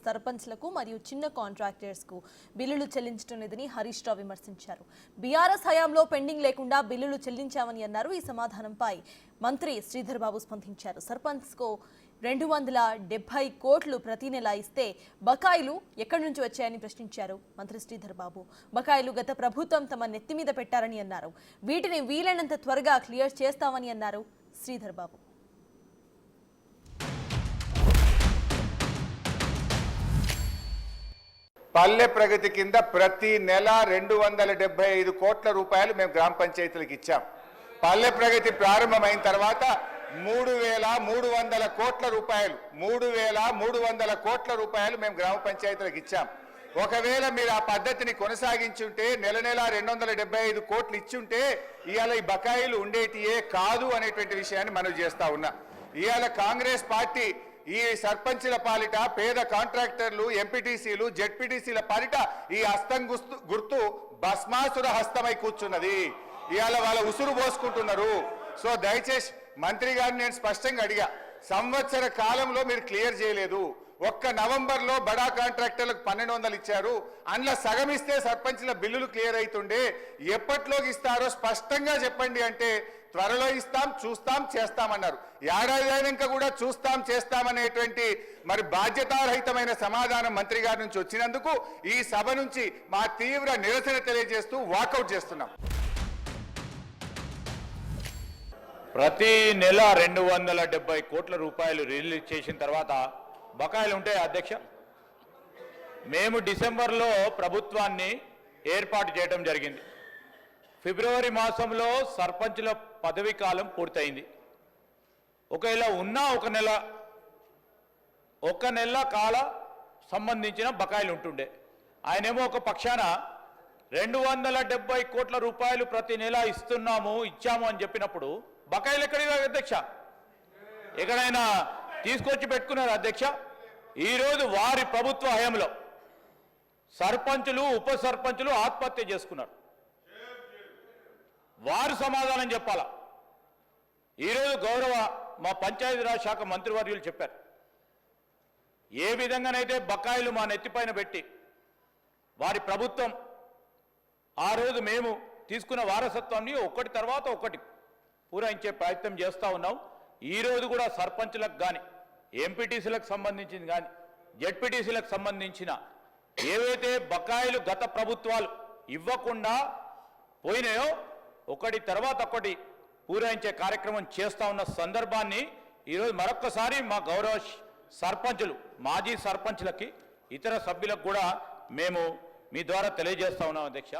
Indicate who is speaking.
Speaker 1: సర్పంచ్లకు మరియు చిన్న కాంట్రాక్టర్స్కు బిల్లులు చెల్లించడం లేదని హరీష్ రావు విమర్శించారు. బీఆర్ఎస్ హయాంలో పెండింగ్ లేకుండా బిల్లులు చెల్లించామని అన్నారు. ఈ సమాధానంపై మంత్రి శ్రీధర్ బాబు స్పందించారు. సర్పంచ్కు 270 కోట్లు ప్రతి నెల ఇస్తే బకాయిలు ఎక్కడి నుంచి వచ్చాయని ప్రశ్నించారు మంత్రి శ్రీధర్ బాబు. బకాయిలు గత ప్రభుత్వం తమ నెత్తి మీద పెట్టారని అన్నారు. వీటిని వీలైనంత త్వరగా క్లియర్ చేస్తామని అన్నారు శ్రీధర్ బాబు.
Speaker 2: పల్లె ప్రగతి కింద ప్రతి నెల 275 కోట్ల రూపాయలు మేము గ్రామ పంచాయతీలకు ఇచ్చాం. పల్లె ప్రగతి ప్రారంభమైన తర్వాత 3,300 కోట్ల రూపాయలు 3,300 కోట్ల రూపాయలు మేము గ్రామ పంచాయతీలకు ఇచ్చాం. ఒకవేళ మీరు ఆ పద్ధతిని కొనసాగించుంటే నెల 275 కోట్లు ఇచ్చుంటే ఇవాళ ఈ బకాయిలు ఉండేటియే కాదు అనేటువంటి విషయాన్ని మనం చేస్తా ఉన్నా. ఇవాళ కాంగ్రెస్ పార్టీ ఈ సర్పంచుల పాలిట పేద కాంట్రాక్టర్లు ఎంపీటీసీలు జెడ్పీటీసీల పాలిట ఈ హస్తం గుర్తు భస్మాసుర హస్తమై కూర్చున్నది. ఇవాళ వాళ్ళ ఉసురు పోసుకుంటున్నారు. సో దయచేసి మంత్రి గారిని నేను స్పష్టంగా అడిగా, సంవత్సర కాలంలో మీరు క్లియర్ చేయలేదు. ఒక్క నవంబర్లో బడా కాంట్రాక్టర్లకు 1,200 ఇచ్చారు. అందులో సగం ఇస్తే సర్పంచ్ల బిల్లులు క్లియర్ అవుతుండే. ఎప్పట్లోకి ఇస్తారో స్పష్టంగా చెప్పండి అంటే త్వరలో ఇస్తాం, చూస్తాం, చేస్తామన్నారు. ఏడాది అయినాక కూడా చూస్తాం, చేస్తామనేటువంటి మరి బాధ్యతారహితమైన సమాధానం మంత్రి గారి నుంచి వచ్చినందుకు ఈ సభ నుంచి మా తీవ్ర నిరసన తెలియజేస్తూ వాకౌట్ చేస్తున్నాం.
Speaker 3: ప్రతి నెల 270 కోట్ల రూపాయలు రిలీజ్ చేసిన తర్వాత బకాయిలు ఉంటాయి అధ్యక్ష. మేము డిసెంబర్లో ప్రభుత్వాన్ని ఏర్పాటు చేయడం జరిగింది. ఫిబ్రవరి మాసంలో సర్పంచుల పదవీ కాలం పూర్తయింది. ఒకవేళ ఉన్న ఒక నెల కాల సంబంధించిన బకాయిలు ఉంటుండే. ఆయనేమో ఒక పక్షాన 270 కోట్ల రూపాయలు ప్రతి నెల ఇచ్చాము అని చెప్పినప్పుడు బకాయిలు ఎక్కడివి అధ్యక్ష? ఎక్కడైనా తీసుకొచ్చి పెట్టుకున్నారు అధ్యక్ష? ఈరోజు వారి ప్రభుత్వ హయాంలో సర్పంచులు ఉప సర్పంచులు ఆత్మహత్య చేసుకున్నారు. వారు సమాధానం చెప్పాలా. ఈరోజు గౌరవ మా పంచాయతీరాజ్ శాఖ మంత్రివర్యులు చెప్పారు, ఏ విధంగానైతే బకాయిలు మా నెత్తిపైన పెట్టి వారి ప్రభుత్వం ఆ రోజు మేము తీసుకున్న వారసత్వాన్ని ఒకటి తర్వాత ఒకటి పూరించే ప్రయత్నం చేస్తూ ఉన్నాం. ఈరోజు కూడా సర్పంచులకు కానీ ఎంపీటీసీలకు సంబంధించింది కానీ జెడ్పీటీసీలకు సంబంధించిన ఏవైతే బకాయిలు గత ప్రభుత్వాలు ఇవ్వకుండా పోయినాయో ఒకటి తర్వాత ఒకటి పూరించే కార్యక్రమం చేస్తూ ఉన్న సందర్భాన్ని ఈరోజు మరొక్కసారి మా గౌరవ సర్పంచులు మాజీ సర్పంచులకి ఇతర సభ్యులకు కూడా మేము మీ ద్వారా తెలియజేస్తా ఉన్నాం అధ్యక్ష.